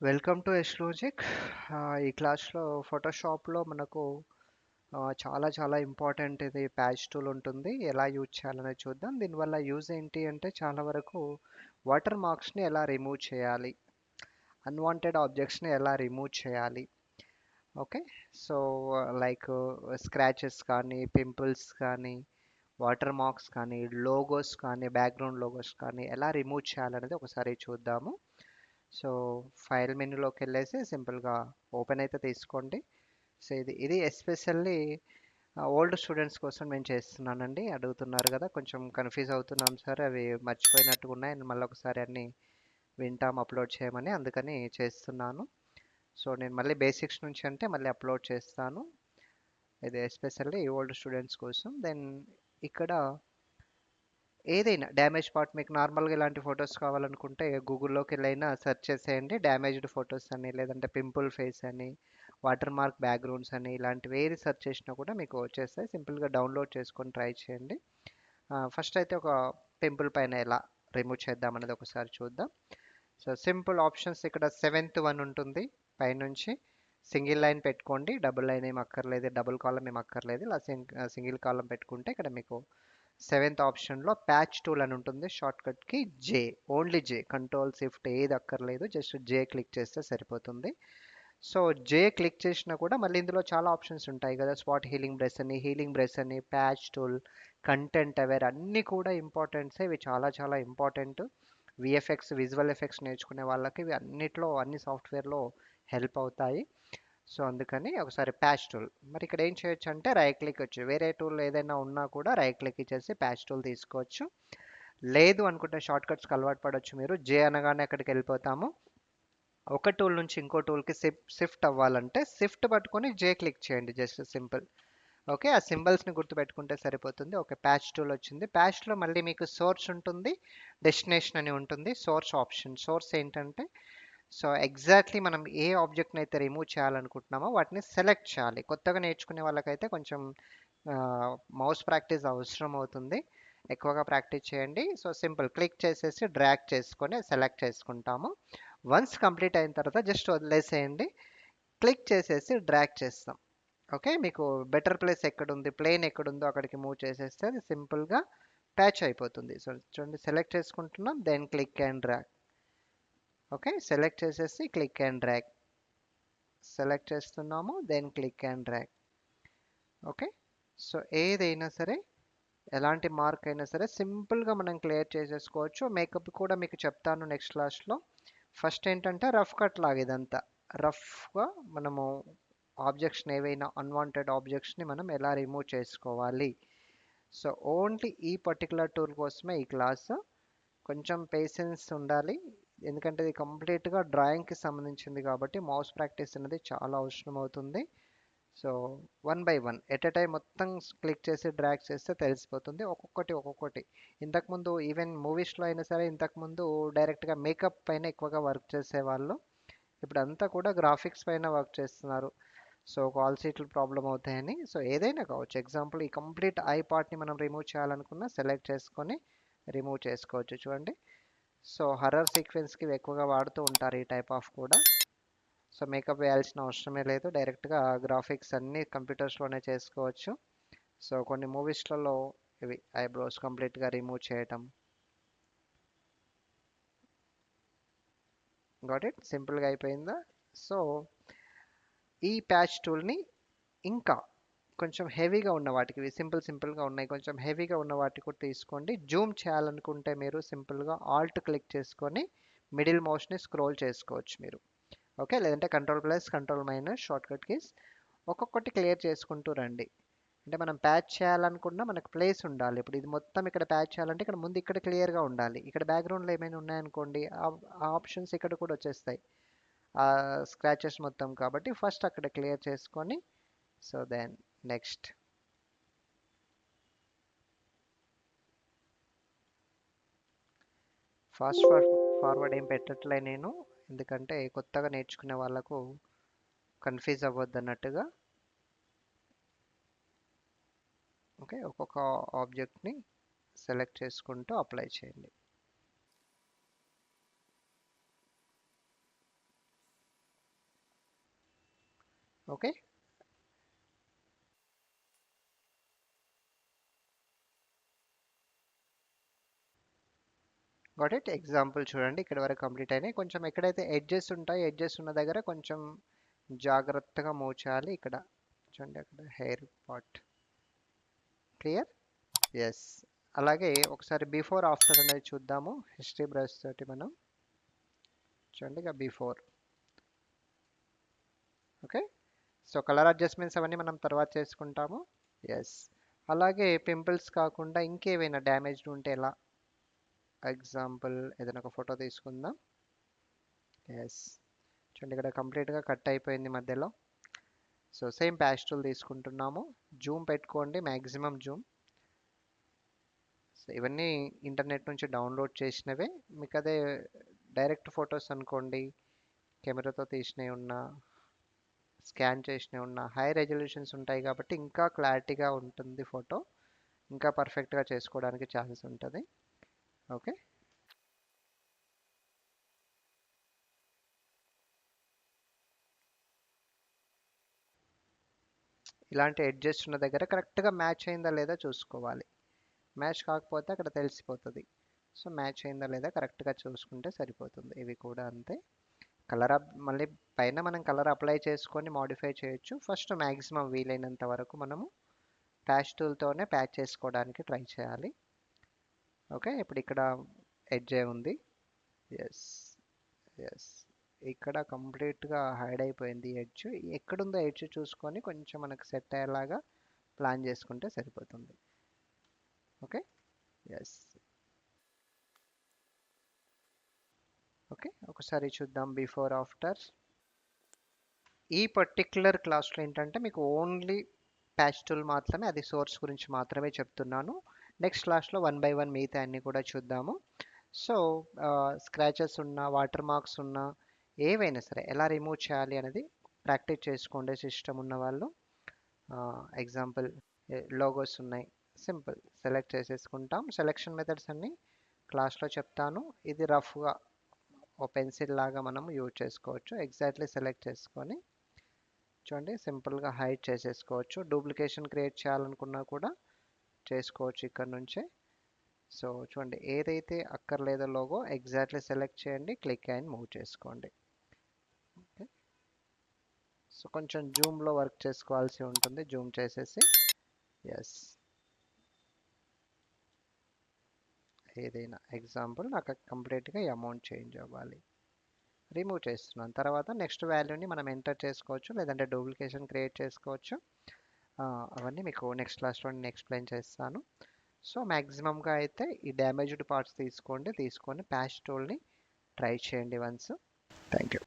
Welcome to ఎస్ట్రోజిక్. ఈ క్లాస్లో ఫోటోషాప్లో మనకు చాలా ఇంపార్టెంట్ ఇది ప్యాచ్ టూల్ ఉంటుంది. ఎలా యూజ్ చేయాలనేది చూద్దాం. దీనివల్ల యూజ్ ఏంటి అంటే చాలా వరకు వాటర్ మార్క్స్ని ఎలా రిమూవ్ చేయాలి, అన్వాంటెడ్ ఆబ్జెక్ట్స్ని ఎలా రిమూవ్ చేయాలి. ఓకే, సో లైక్ స్క్రాచెస్ కానీ, పింపుల్స్ కానీ, వాటర్ మార్క్స్ కానీ, లోగోస్ కానీ, బ్యాక్గ్రౌండ్ లోగోస్ కానీ ఎలా రిమూవ్ చేయాలనేది ఒకసారి చూద్దాము. సో ఫైల్ మెనూలోకి వెళ్ళేసి సింపుల్గా ఓపెన్ అయితే తీసుకోండి. సో ఇది ఎస్పెషల్లీ ఓల్డ్ స్టూడెంట్స్ కోసం నేను చేస్తున్నానండి. అడుగుతున్నారు కదా, కొంచెం కన్ఫ్యూజ్ అవుతున్నాం సార్, అవి మర్చిపోయినట్టుగా ఉన్నాయి అండ్ మళ్ళీ ఒకసారి అన్నీ వింటాం అప్లోడ్ చేయమని, అందుకని చేస్తున్నాను. సో నేను మళ్ళీ బేసిక్స్ నుంచి అంటే మళ్ళీ అప్లోడ్ చేస్తాను. ఇది ఎస్పెషల్లీ ఓల్డ్ స్టూడెంట్స్ కోసం. దెన్ ఇక్కడ ఏదైనా డ్యామేజ్ పార్ట్ మీకు నార్మల్గా ఇలాంటి ఫొటోస్ కావాలనుకుంటే గూగుల్లోకి వెళ్ళైనా సెర్చ్ చేసేయండి. డ్యామేజ్డ్ ఫొటోస్ అని, లేదంటే పింపుల్ ఫేస్ అని, వాటర్ మార్క్ బ్యాక్గ్రౌండ్స్ అని, ఇలాంటివి ఏది సెర్చ్ చేసినా కూడా మీకు వచ్చేస్తాయి. సింపుల్గా డౌన్లోడ్ చేసుకొని ట్రై చేయండి. ఫస్ట్ అయితే ఒక పింపుల్ పైన ఎలా రిమూవ్ చేద్దాం అనేది ఒకసారి చూద్దాం. సో సింపుల్ ఆప్షన్స్ ఇక్కడ సెవెంత్ వన్ ఉంటుంది పైనుంచి. సింగిల్ లైన్ పెట్టుకోండి, డబుల్ లైన్ ఏం అక్కర్లేదు, డబుల్ కాలం ఏం అక్కర్లేదు. ఇలా సింగిల్ కాలం పెట్టుకుంటే ఇక్కడ మీకు సెవెంత్ ఆప్షన్లో ప్యాచ్ టూల్ అని ఉంటుంది. షార్ట్కట్కి జే, ఓన్లీ జే, కంట్రోల్ షిఫ్ట్ ఏది అక్కర్లేదు, జస్ట్ జే క్లిక్ చేస్తే సరిపోతుంది. సో జే క్లిక్ చేసినా కూడా మళ్ళీ ఇందులో చాలా ఆప్షన్స్ ఉంటాయి కదా, స్పాట్ హీలింగ్ బ్రష్ అని, ప్యాచ్ టూల్, కంటెంట్ అవేర్, అన్నీ కూడా ఇంపార్టెంట్సే. ఇవి చాలా ఇంపార్టెంట్. విఎఫ్ఎక్స్, విజువల్ ఎఫెక్ట్స్ నేర్చుకునే వాళ్ళకి ఇవి అన్నిట్లో, అన్ని సాఫ్ట్వేర్లో హెల్ప్ అవుతాయి. సో అందుకని ఒకసారి ప్యాచ్ టూల్. మరి ఇక్కడ ఏం చేయొచ్చు అంటే రైట్ క్లిక్ వచ్చి, వేరే టూల్ ఏదైనా ఉన్నా కూడా రైట్ క్లిక్ ఇచ్చేసి ప్యాచ్ టూల్ తీసుకోవచ్చు. లేదు అనుకుంటే షార్ట్ కట్స్కి అలవాటు పడవచ్చు మీరు. జే అనగానే అక్కడికి వెళ్ళిపోతాము. ఒక టూల్ నుంచి ఇంకో టూల్కి షిఫ్ట్ అవ్వాలంటే షిఫ్ట్ పట్టుకొని జే క్లిక్ చేయండి, జస్ట్ సింపుల్. ఓకే, ఆ సింబల్స్ని గుర్తుపెట్టుకుంటే సరిపోతుంది. ఓకే, ప్యాచ్ టూల్ వచ్చింది. ప్యాచ్లో మళ్ళీ మీకు సోర్స్ ఉంటుంది, డెస్టినేషన్ అని ఉంటుంది. సోర్స్ ఆప్షన్, సోర్స్ ఏంటంటే సో ఎగ్జాక్ట్లీ మనం ఏ ఆబ్జెక్ట్ని అయితే రిమూవ్ చేయాలనుకుంటున్నామో వాటిని సెలెక్ట్ చేయాలి. కొత్తగా నేర్చుకునే వాళ్ళకైతే కొంచెం మౌస్ ప్రాక్టీస్ అవసరం అవుతుంది. ఎక్కువగా ప్రాక్టీస్ చేయండి. సో సింపుల్ క్లిక్ చేసేసి డ్రాగ్ చేసుకొని సెలెక్ట్ చేసుకుంటాము. వన్స్ కంప్లీట్ అయిన తర్వాత జస్ట్ వదిలేసేయండి. క్లిక్ చేసేసి డ్రాగ్ చేస్తాం. ఓకే, మీకు బెటర్ ప్లేస్ ఎక్కడుంది, ప్లేన్ ఎక్కడుందో అక్కడికి మూవ్ చేసేస్తే అది సింపుల్గా ప్యాచ్ అయిపోతుంది. సో చూడండి, సెలెక్ట్ చేసుకుంటున్నాం, then click and drag. Okay, select చేసేసి క్లిక్ అండ్ డ్రాగ్, సెలెక్ట్ చేస్తున్నాము, then click and drag. Okay, so ఏదైనా సరే, ఎలాంటి మార్క్ అయినా సరే సింపుల్గా మనం క్లియర్ చేసేసుకోవచ్చు. మేకప్ కూడా మీకు చెప్తాను నెక్స్ట్ క్లాస్లో. ఫస్ట్ ఏంటంటే రఫ్ కట్ లాగా ఇదంతా రఫ్గా మనము ఆబ్జెక్ట్స్ని, ఏవైనా అన్వాంటెడ్ ఆబ్జెక్ట్స్ని మనం ఎలా రిమూవ్ చేసుకోవాలి. సో ఓన్లీ ఈ పర్టికులర్ టూల్ కోసమే ఈ క్లాస్. కొంచెం పేషెన్స్ ఉండాలి, ఎందుకంటే ఇది కంప్లీట్గా డ్రాయింగ్కి సంబంధించింది కాబట్టి మౌస్ ప్రాక్టీస్ అనేది చాలా అవసరం అవుతుంది. So one by one at a time మొత్తం క్లిక్ చేసి డ్రాగ్ చేస్తే తెలిసిపోతుంది, ఒక్కొక్కటి. ఇంతకుముందు ఈవెన్ మూవీస్లో అయినా సరే, ఇంతకుముందు డైరెక్ట్గా మేకప్ పైన ఎక్కువగా వర్క్ చేసేవాళ్ళు. ఇప్పుడు అంతా కూడా గ్రాఫిక్స్ పైన వర్క్ చేస్తున్నారు. సో కాల్ సీట్లు ప్రాబ్లం అవుతాయని. సో ఏదైనా కావచ్చు, ఎగ్జాంపుల్ ఈ కంప్లీట్ ఐ పార్ట్ని మనం రిమూవ్ చేయాలనుకున్నా సెలెక్ట్ చేసుకొని రిమూవ్ చేసుకోవచ్చు. చూడండి, సో హర్రర్ సీక్వెన్స్కి ఎక్కువగా వాడుతూ ఉంటారు ఈ టైప్ ఆఫ్ కూడా. సో మేకప్ వేయాల్సిన అవసరమే లేదు, డైరెక్ట్గా గ్రాఫిక్స్ అన్నీ కంప్యూటర్స్లోనే చేసుకోవచ్చు. సో కొన్ని మూవీస్లలో ఇవి ఐబ్రోస్ కంప్లీట్గా రిమూవ్ చేయటం. గాట్ ఇట్, సింపుల్గా అయిపోయిందా? సో ఈ ప్యాచ్ టూల్ని ఇంకా కొంచెం హెవీగా ఉన్న వాటికి, సింపుల్గా ఉన్నాయి, కొంచెం హెవీగా ఉన్న వాటికి కూడా తీసుకోండి. జూమ్ చేయాలనుకుంటే మీరు సింపుల్గా ఆల్ట్ క్లిక్ చేసుకొని మిడిల్ మౌస్ని స్క్రోల్ చేసుకోవచ్చు మీరు. ఓకే, లేదంటే కంట్రోల్+కంట్రోల్- షార్ట్కట్ కీస్. ఒక్కొక్కటి క్లియర్ చేసుకుంటూ రండి. అంటే మనం ప్యాచ్ చేయాలనుకున్నా మనకు ప్లేస్ ఉండాలి. ఇప్పుడు ఇది మొత్తం ఇక్కడ ప్యాచ్ చేయాలంటే ఇక్కడ ముందు ఇక్కడ క్లియర్గా ఉండాలి. ఇక్కడ బ్యాక్గ్రౌండ్లో ఏమైనా ఉన్నాయనుకోండి, ఆ ఆప్షన్స్ ఇక్కడ కూడా వచ్చేస్తాయి, ఆ స్క్రాచెస్ మొత్తం. కాబట్టి ఫస్ట్ అక్కడ క్లియర్ చేసుకొని, so then next. Fast forward ఏం పెట్టట్లే నేను, ఎందుకంటే కొత్తగా నేర్చుకునే వాళ్ళకు కన్ఫ్యూజ్ అవ్వద్దు అన్నట్టుగా. ఓకే, ఒక్కొక్క ఆబ్జెక్ట్ని సెలెక్ట్ చేసుకుంటూ అప్లై చేయండి. Okay, got it. ఎగ్జాంపుల్ చూడండి, ఇక్కడ వరకు కంప్లీట్ అయినాయి. కొంచెం ఎక్కడైతే ఎడ్జెస్ ఉంటాయో ఎడ్జెస్ ఉన్న దగ్గర కొంచెం జాగ్రత్తగా మూవ్ చేయాలి. ఇక్కడ చూడండి, అక్కడ హెయిర్ పార్ట్ క్లియర్. ఎస్. అలాగే ఒకసారి బిఫోర్ ఆఫ్టర్ అనేది చూద్దాము హిస్టరీ బ్రష్ తోటి మనం. చూడండి ఇక before. Okay, so colour adjustments అవన్నీ మనం తర్వాత చేసుకుంటాము. ఎస్. అలాగే పింపుల్స్ కాకుండా ఇంకేమైనా డ్యామేజ్డ్ ఉంటే ఎలా, ఎగ్జాంపుల్ ఏదైనా ఒక ఫోటో తీసుకుందాం. ఎస్, చూడండి ఇక్కడ కంప్లీట్గా కట్ అయిపోయింది మధ్యలో. సో సేమ్ ప్యాచ్ టూల్ తీసుకుంటున్నాము. జూమ్ పెట్టుకోండి, మ్యాక్సిమం జూమ్. సో ఇవన్నీ ఇంటర్నెట్ నుంచి డౌన్లోడ్ చేసినవే. మీకు అదే డైరెక్ట్ ఫొటోస్ అనుకోండి, కెమెరాతో తీసినవి ఉన్నా, స్కాన్ చేసినవి ఉన్నా, హై రెజల్యూషన్స్ ఉంటాయి కాబట్టి ఇంకా క్లారిటీగా ఉంటుంది ఫోటో, ఇంకా పర్ఫెక్ట్గా చేసుకోవడానికి ఛాన్సెస్ ఉంటుంది. ఓకే, ఇలాంటి అడ్జస్ట్ ఉన్న దగ్గర కరెక్ట్గా మ్యాచ్ అయిందా లేదా చూసుకోవాలి. మ్యాచ్ కాకపోతే అక్కడ తెలిసిపోతుంది. సో మ్యాచ్ అయిందా లేదా కరెక్ట్గా చూసుకుంటే సరిపోతుంది. ఇవి కూడా అంతే. కలర్ మళ్ళీ పైన మనం కలర్ అప్లై చేసుకొని మాడిఫై చేయొచ్చు. ఫస్ట్ మ్యాక్సిమం వీలైనంత వరకు మనము ప్యాచ్ టూల్తోనే ప్యాచ్ చేసుకోవడానికి ట్రై చేయాలి. ఓకే, ఇప్పుడు ఇక్కడ ఎడ్జ్ ఉంది. ఎస్. ఎస్, ఇక్కడ కంప్లీట్గా హైడ్ అయిపోయింది ఎడ్జ్. ఎక్కడుందో ఎడ్జ్ చూసుకొని కొంచెం మనకు సెట్ అయ్యేలాగా ప్లాన్ చేసుకుంటే సరిపోతుంది. ఓకే. ఎస్. ఓకే, ఒకసారి చూద్దాం బిఫోర్ ఆఫ్టర్. ఈ పర్టిక్యులర్ క్లాస్లో ఏంటంటే మీకు ఓన్లీ ప్యాచ్ టూల్ మాత్రమే, అది సోర్స్ గురించి మాత్రమే చెప్తున్నాను. నెక్స్ట్ క్లాస్లో వన్ బై వన్ మిగతా అన్ని కూడా చూద్దాము. సో స్క్రాచెస్ ఉన్నా, వాటర్ మార్క్స్ ఉన్నా, ఏవైనా సరే ఎలా రిమూవ్ చేయాలి అనేది ప్రాక్టీస్ చేసుకోండి సిస్టమ్ ఉన్న వాళ్ళు. ఎగ్జాంపుల్ లోగోస్ ఉన్నాయి, సింపుల్ సెలెక్ట్ చేసేసుకుంటాం. సెలెక్షన్ మెథడ్స్ అన్ని క్లాస్లో చెప్తాను. ఇది రఫ్గా ఓ పెన్సిల్ లాగా మనం యూజ్ చేసుకోవచ్చు. ఎగ్జాక్ట్లీ సెలెక్ట్ చేసుకొని చూడండి సింపుల్గా హైడ్ చేసేసుకోవచ్చు. డూప్లికేషన్ క్రియేట్ చేయాలనుకున్నా కూడా చేసుకోవచ్చు ఇక్కడ నుంచే. సో చూడండి, ఏదైతే అక్కర్లేదో లోగో ఎగ్జాక్ట్లీ సెలెక్ట్ చేయండి, క్లిక్ అండ్ మూవ్ చేసుకోండి. ఓకే, సో కొంచెం జూమ్లో వర్క్ చేసుకోవాల్సి ఉంటుంది. జూమ్ చేసేసి ఎస్, ఏదైనా ఎగ్జాంపుల్ నాకు కంప్లీట్గా అమౌంట్ చేంజ్ అవ్వాలి, రిమూవ్ చేస్తున్నాను. తర్వాత నెక్స్ట్ వాల్యూని మనం ఎంటర్ చేసుకోవచ్చు, లేదంటే డూప్లికేషన్ క్రియేట్ చేసుకోవచ్చు. అవన్నీ మీకు నెక్స్ట్ క్లాస్లో నేను ఎక్స్ప్లెయిన్ చేస్తాను. సో మ్యాక్సిమంగా అయితే ఈ డ్యామేజ్డ్ పార్ట్స్ తీసుకొని ప్యాచ్ టూల్ని ట్రై చేయండి వన్స్. Thank you.